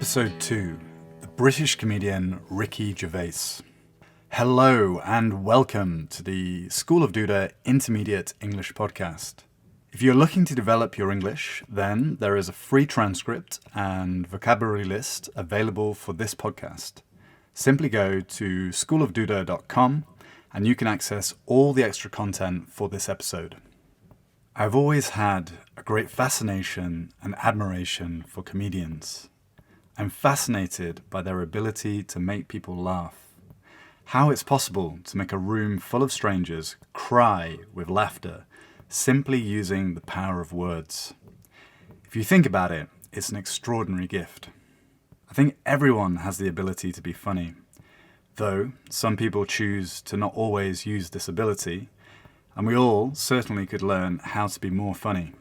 Episode 2, the British comedian Ricky Gervais. Hello and welcome to the School of Duda Intermediate English podcast. If you're looking to develop your English, then there is a free transcript and vocabulary list available for this podcast. Simply go to schoolofduda.com and you can access all the extra content for this episode. I've always had a great fascination and admiration for comedians. I'm fascinated by their ability to make people laugh. How it's possible to make a room full of strangers cry with laughter simply using the power of words. If you think about it, it's an extraordinary gift. I think everyone has the ability to be funny, though some people choose to not always use this ability, and we all certainly could learn how to be more funny.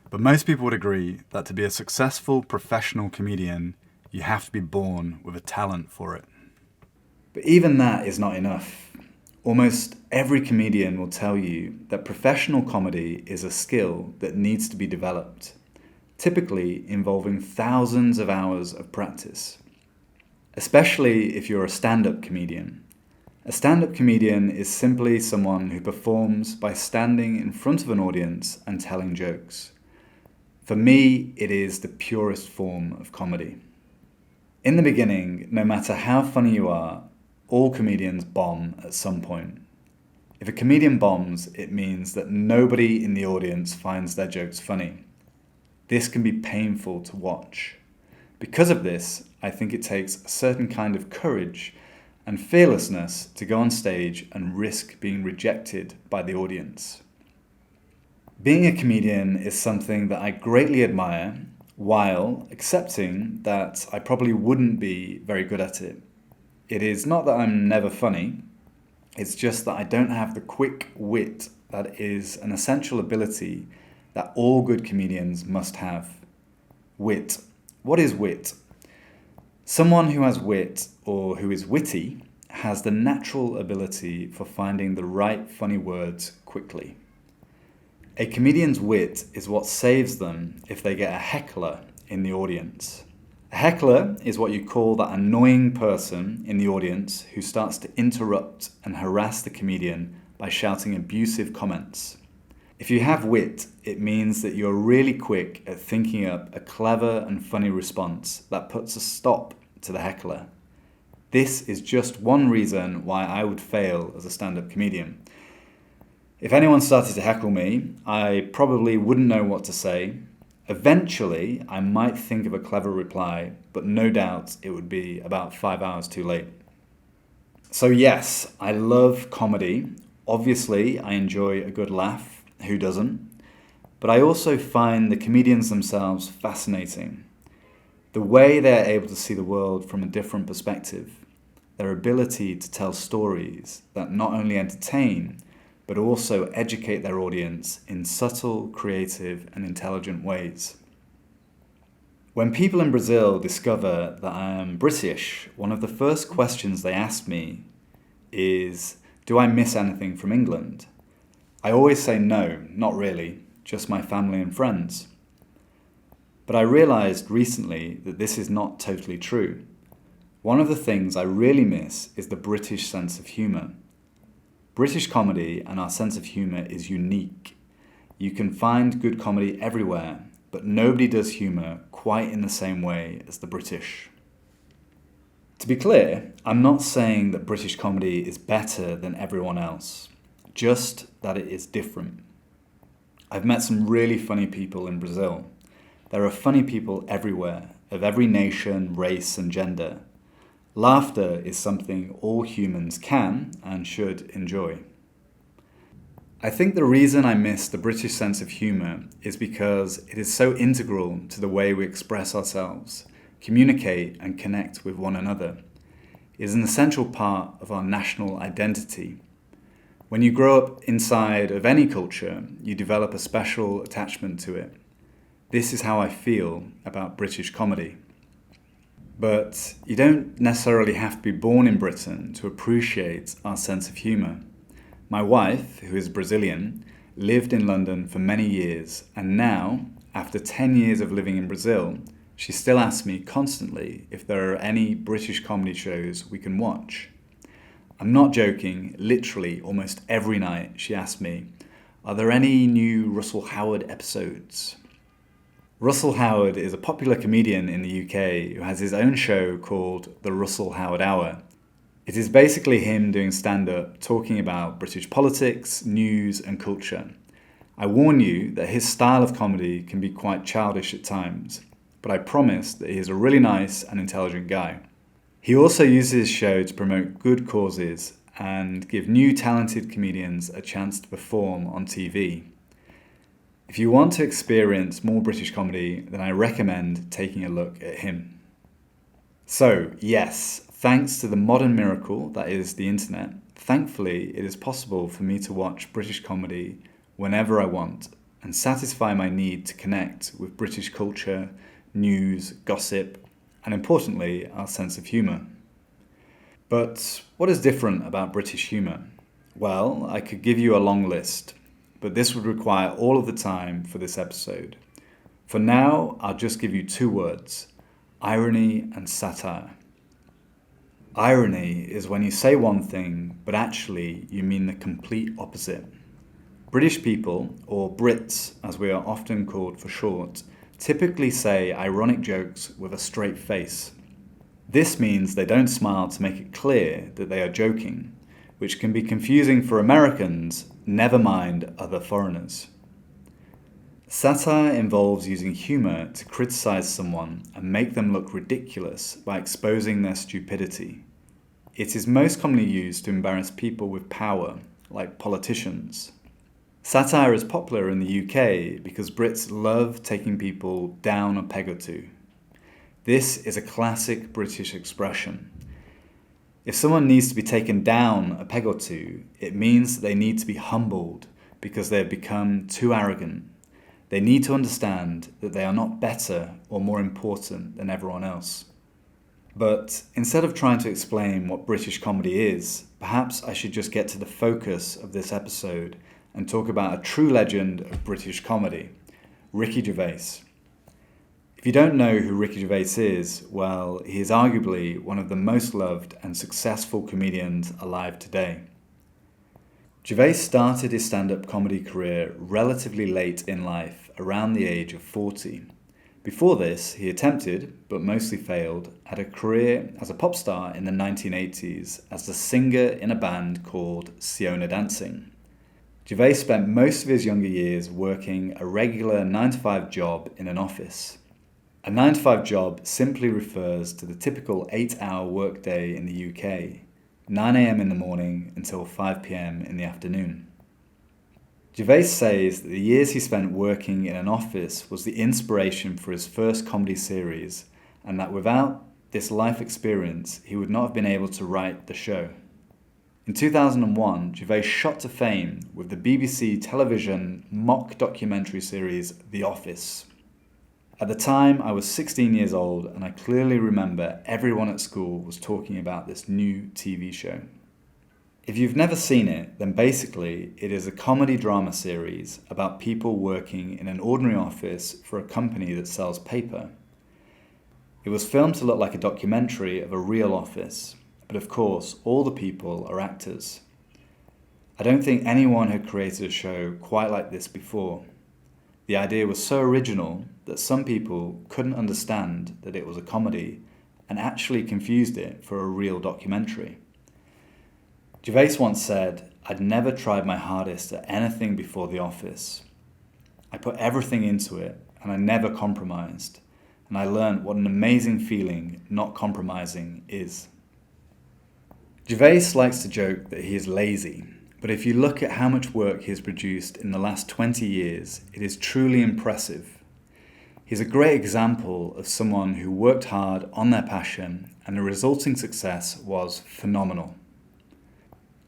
But most people would agree that to be a successful professional comedian, you have to be born with a talent for it. But even that is not enough. Almost every comedian will tell you that professional comedy is a skill that needs to be developed, typically involving thousands of hours of practice. Especially if you're a stand-up comedian. A stand-up comedian is simply someone who performs by standing in front of an audience and telling jokes. For me, it is the purest form of comedy. In the beginning, no matter how funny you are, all comedians bomb at some point. If a comedian bombs, it means that nobody in the audience finds their jokes funny. This can be painful to watch. Because of this, I think it takes a certain kind of courage and fearlessness to go on stage and risk being rejected by the audience. Being a comedian is something that I greatly admire, while accepting that I probably wouldn't be very good at it. It is not that I'm never funny, it's just that I don't have the quick wit that is an essential ability that all good comedians must have. Wit. What is wit? Someone who has wit, or who is witty, has the natural ability for finding the right funny words quickly. A comedian's wit is what saves them if they get a heckler in the audience. A heckler is what you call that annoying person in the audience who starts to interrupt and harass the comedian by shouting abusive comments. If you have wit, it means that you're really quick at thinking up a clever and funny response that puts a stop to the heckler. This is just one reason why I would fail as a stand-up comedian. If anyone started to heckle me, I probably wouldn't know what to say. Eventually, I might think of a clever reply, but no doubt it would be about 5 hours too late. So yes, I love comedy. Obviously, I enjoy a good laugh. Who doesn't? But I also find the comedians themselves fascinating. The way they're able to see the world from a different perspective. Their ability to tell stories that not only entertain, but also educate their audience in subtle, creative, and intelligent ways. When people in Brazil discover that I am British, one of the first questions they ask me is, do I miss anything from England? I always say no, not really, just my family and friends. But I realized recently that this is not totally true. One of the things I really miss is the British sense of humour. British comedy and our sense of humour is unique. You can find good comedy everywhere, but nobody does humour quite in the same way as the British. To be clear, I'm not saying that British comedy is better than everyone else, just that it is different. I've met some really funny people in Brazil. There are funny people everywhere, of every nation, race and gender. Laughter is something all humans can and should enjoy. I think the reason I miss the British sense of humour is because it is so integral to the way we express ourselves, communicate and connect with one another. It is an essential part of our national identity. When you grow up inside of any culture, you develop a special attachment to it. This is how I feel about British comedy. But you don't necessarily have to be born in Britain to appreciate our sense of humour. My wife, who is Brazilian, lived in London for many years, and now, after 10 years of living in Brazil, She still asks me constantly if there are any British comedy shows we can watch. I'm not joking, literally almost every night she asks me, are there any new Russell Howard episodes? Russell Howard is a popular comedian in the UK who has his own show called The Russell Howard Hour. It is basically him doing stand-up, talking about British politics, news and culture. I warn you that his style of comedy can be quite childish at times, but I promise that he is a really nice and intelligent guy. He also uses his show to promote good causes and give new talented comedians a chance to perform on TV. If you want to experience more British comedy, then I recommend taking a look at him. So, yes, thanks to the modern miracle that is the internet, thankfully it is possible for me to watch British comedy whenever I want and satisfy my need to connect with British culture, news, gossip, and importantly, our sense of humour. But what is different about British humour? Well, I could give you a long list, but this would require all of the time for this episode. For now, I'll just give you two words: irony and satire. Irony is when you say one thing, but actually you mean the complete opposite. British people, or Brits as we are often called for short, typically say ironic jokes with a straight face. This means they don't smile to make it clear that they are joking, which can be confusing for Americans, never mind other foreigners. Satire involves using humour to criticise someone and make them look ridiculous by exposing their stupidity. It is most commonly used to embarrass people with power, like politicians. Satire is popular in the UK because Brits love taking people down a peg or two. This is a classic British expression. If someone needs to be taken down a peg or two, it means that they need to be humbled because they have become too arrogant. They need to understand that they are not better or more important than everyone else. But instead of trying to explain what British comedy is, perhaps I should just get to the focus of this episode and talk about a true legend of British comedy, Ricky Gervais. If you don't know who Ricky Gervais is, well, he is arguably one of the most loved and successful comedians alive today. Gervais started his stand-up comedy career relatively late in life, around the age of 40. Before this, he attempted, but mostly failed, at a career as a pop star in the 1980s as the singer in a band called Siona Dancing. Gervais spent most of his younger years working a regular 9-to-5 job in an office. A 9-to-5 job simply refers to the typical 8-hour workday in the UK, 9 a.m. in the morning until 5 p.m. in the afternoon. Gervais says that the years he spent working in an office was the inspiration for his first comedy series, and that without this life experience, he would not have been able to write the show. In 2001, Gervais shot to fame with the BBC television mock documentary series The Office. At the time, I was 16 years old, and I clearly remember everyone at school was talking about this new TV show. If you've never seen it, then basically it is a comedy drama series about people working in an ordinary office for a company that sells paper. It was filmed to look like a documentary of a real office, but of course all the people are actors. I don't think anyone had created a show quite like this before. The idea was so original that some people couldn't understand that it was a comedy and actually confused it for a real documentary. Gervais once said, "I'd never tried my hardest at anything before The Office. I put everything into it and I never compromised, and I learned what an amazing feeling not compromising is." Gervais likes to joke that he is lazy, but if you look at how much work he has produced in the last 20 years, it is truly impressive. He's a great example of someone who worked hard on their passion, and the resulting success was phenomenal.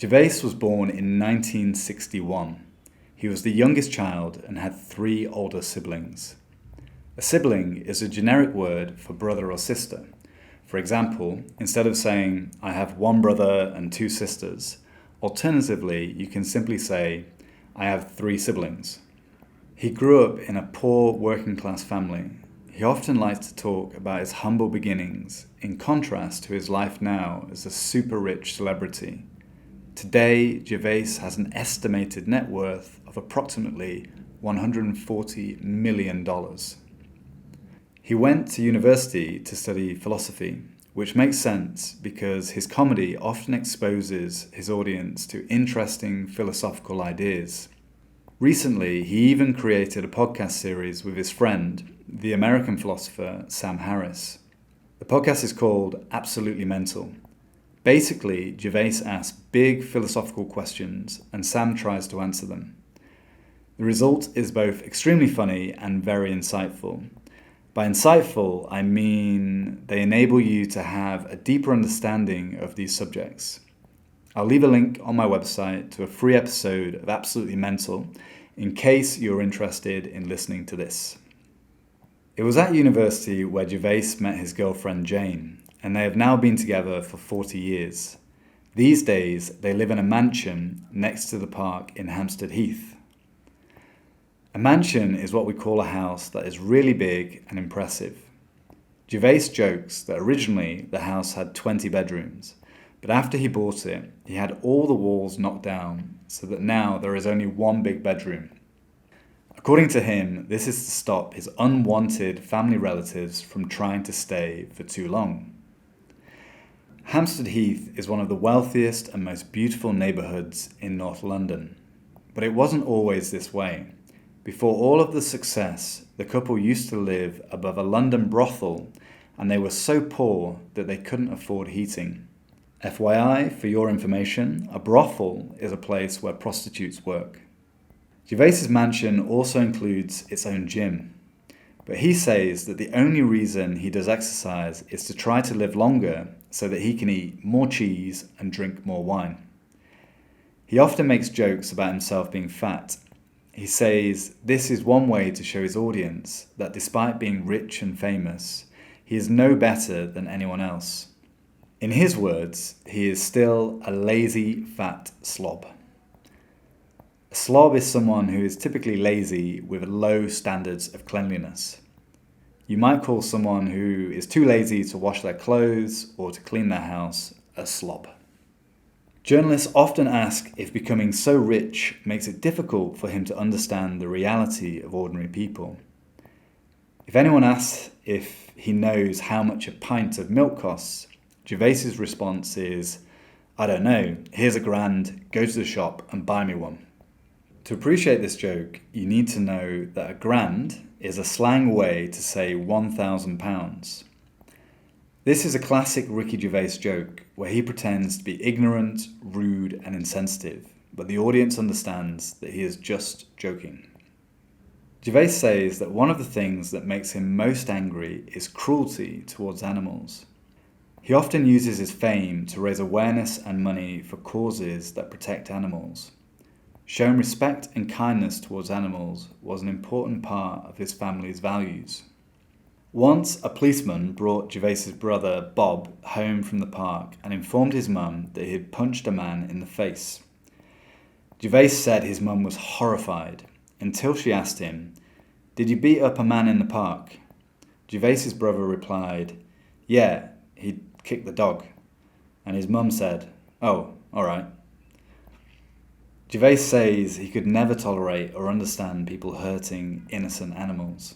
Gervais was born in 1961. He was the youngest child and had 3 older siblings. A sibling is a generic word for brother or sister. For example, instead of saying, "I have 1 brother and 2 sisters," alternatively, you can simply say, "I have 3 siblings." He grew up in a poor working class family. he often likes to talk about his humble beginnings in contrast to his life now as a super rich celebrity. Today, Gervais has an estimated net worth of approximately $140 million. He went to university to study philosophy, which makes sense because his comedy often exposes his audience to interesting philosophical ideas. Recently, he even created a podcast series with his friend, the American philosopher Sam Harris. The podcast is called Absolutely Mental. Basically, Gervais asks big philosophical questions and Sam tries to answer them. The result is both extremely funny and very insightful. By insightful, I mean they enable you to have a deeper understanding of these subjects. I'll leave a link on my website to a free episode of Absolutely Mental in case you're interested in listening to this. It was at university where Gervais met his girlfriend Jane, and they have now been together for 40 years. These days, they live in a mansion next to the park in Hampstead Heath. A mansion is what we call a house that is really big and impressive. Gervais jokes that originally the house had 20 bedrooms, but after he bought it, he had all the walls knocked down so that now there is only one big bedroom. According to him, this is to stop his unwanted family relatives from trying to stay for too long. Hampstead Heath is one of the wealthiest and most beautiful neighbourhoods in North London, but it wasn't always this way. Before all of the success, the couple used to live above a London brothel, and they were so poor that they couldn't afford heating. FYI, for your information, a brothel is a place where prostitutes work. Gervais's mansion also includes its own gym, but he says that the only reason he does exercise is to try to live longer so that he can eat more cheese and drink more wine. He often makes jokes about himself being fat. He says this is one way to show his audience that despite being rich and famous, he is no better than anyone else. In his words, he is still a lazy, fat slob. A slob is someone who is typically lazy with low standards of cleanliness. You might call someone who is too lazy to wash their clothes or to clean their house a slob. Journalists often ask if becoming so rich makes it difficult for him to understand the reality of ordinary people. If anyone asks if he knows how much a pint of milk costs, Gervais's response is, I don't know, here's £1, go to the shop and buy me one. To appreciate this joke, you need to know that £1 is a slang way to say £1,000. This is a classic Ricky Gervais joke where he pretends to be ignorant, rude and insensitive, but the audience understands that he is just joking. Gervais says that one of the things that makes him most angry is cruelty towards animals. He often uses his fame to raise awareness and money for causes that protect animals. Showing respect and kindness towards animals was an important part of his family's values. Once, a policeman brought Gervais's brother, Bob, home from the park and informed his mum that he had punched a man in the face. Gervais said his mum was horrified until she asked him, "Did you beat up a man in the park?" Gervais's brother replied, "Yeah, he kicked the dog." And his mum said, "Oh, all right." Gervais says he could never tolerate or understand people hurting innocent animals.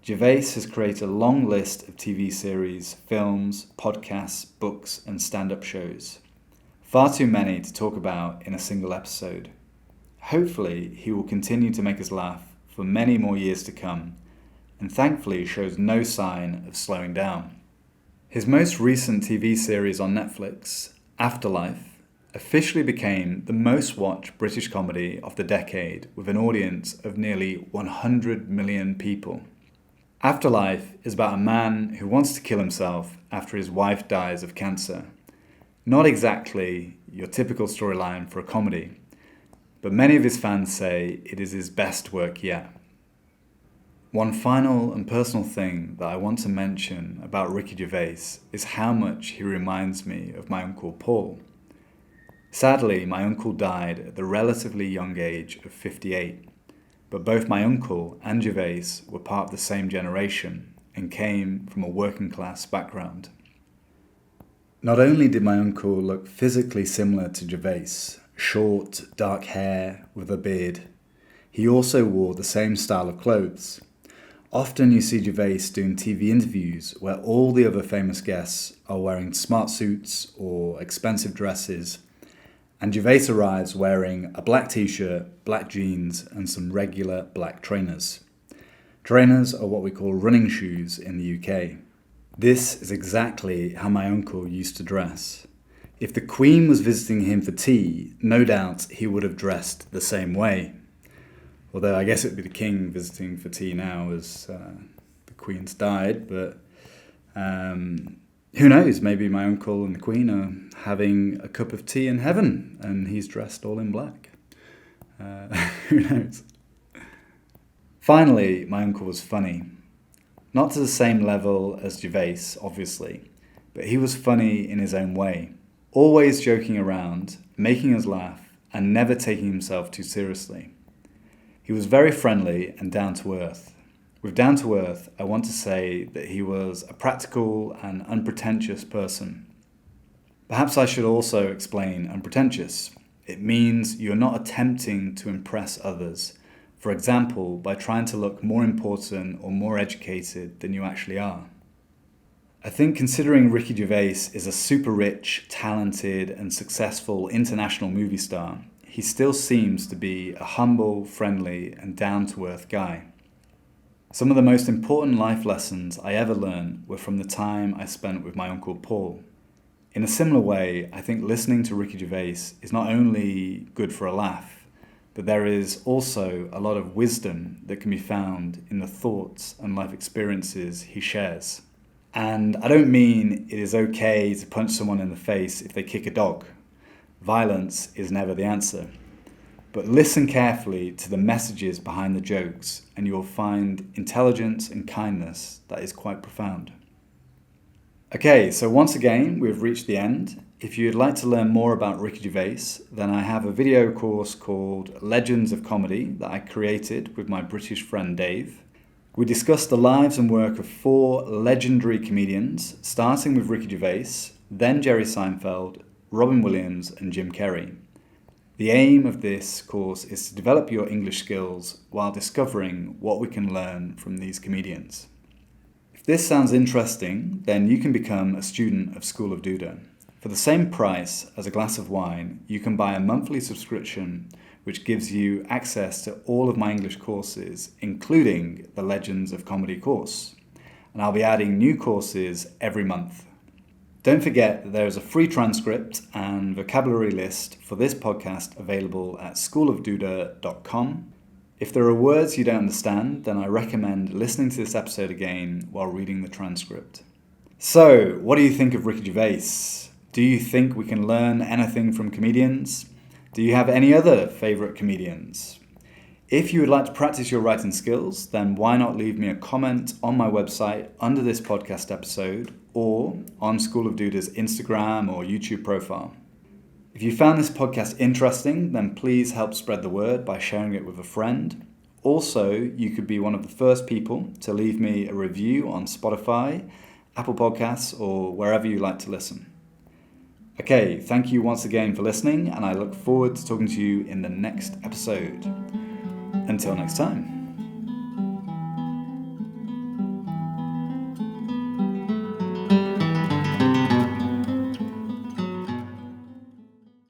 Gervais has created a long list of TV series, films, podcasts, books and stand-up shows. Far too many to talk about in a single episode. Hopefully he will continue to make us laugh for many more years to come, and thankfully shows no sign of slowing down. His most recent TV series on Netflix, Afterlife, officially became the most watched British comedy of the decade with an audience of nearly 100 million people. Afterlife is about a man who wants to kill himself after his wife dies of cancer. Not exactly your typical storyline for a comedy, but many of his fans say it is his best work yet. One final and personal thing that I want to mention about Ricky Gervais is how much he reminds me of my Uncle Paul. Sadly, my uncle died at the relatively young age of 58. but both my uncle and Gervais were part of the same generation and came from a working class background. Not only did my uncle look physically similar to Gervais, short, dark hair with a beard, he also wore the same style of clothes. Often you see Gervais doing TV interviews where all the other famous guests are wearing smart suits or expensive dresses, and Gervais arrives wearing a black t-shirt, black jeans, and some regular black trainers. Trainers are what we call running shoes in the UK. This is exactly how my uncle used to dress. If the Queen was visiting him for tea, no doubt he would have dressed the same way. Although I guess it would be the King visiting for tea now as the Queen's died, but who knows, maybe my uncle and the Queen are having a cup of tea in heaven and he's dressed all in black. Who knows? Finally, my uncle was funny. Not to the same level as Gervais, obviously, but he was funny in his own way. Always joking around, making us laugh, and never taking himself too seriously. He was very friendly and down to earth. With down to earth, I want to say that he was a practical and unpretentious person. Perhaps I should also explain unpretentious. It means you're not attempting to impress others, for example, by trying to look more important or more educated than you actually are. I think considering Ricky Gervais is a super rich, talented and successful international movie star, he still seems to be a humble, friendly and down-to-earth guy. Some of the most important life lessons I ever learned were from the time I spent with my Uncle Paul. In a similar way, I think listening to Ricky Gervais is not only good for a laugh, but there is also a lot of wisdom that can be found in the thoughts and life experiences he shares. And I don't mean it is okay to punch someone in the face if they kick a dog. Violence is never the answer. But listen carefully to the messages behind the jokes and you'll find intelligence and kindness that is quite profound. Okay, so once again, we've reached the end. If you'd like to learn more about Ricky Gervais, then I have a video course called Legends of Comedy that I created with my British friend Dave. We discuss the lives and work of 4 legendary comedians, starting with Ricky Gervais, then Jerry Seinfeld, Robin Williams and Jim Carrey. The aim of this course is to develop your English skills while discovering what we can learn from these comedians. If this sounds interesting, then you can become a student of School of Duda. For the same price as a glass of wine, you can buy a monthly subscription which gives you access to all of my English courses, including the Legends of Comedy course. And I'll be adding new courses every month. Don't forget that there is a free transcript and vocabulary list for this podcast available at schoolofduda.com. If there are words you don't understand, then I recommend listening to this episode again while reading the transcript. So, what do you think of Ricky Gervais? Do you think we can learn anything from comedians? Do you have any other favourite comedians? If you would like to practice your writing skills, then why not leave me a comment on my website under this podcast episode or on School of Duda's Instagram or YouTube profile. If you found this podcast interesting, then please help spread the word by sharing it with a friend. Also, you could be one of the first people to leave me a review on Spotify, Apple Podcasts, or wherever you like to listen. Okay, thank you once again for listening, and I look forward to talking to you in the next episode. Until next time.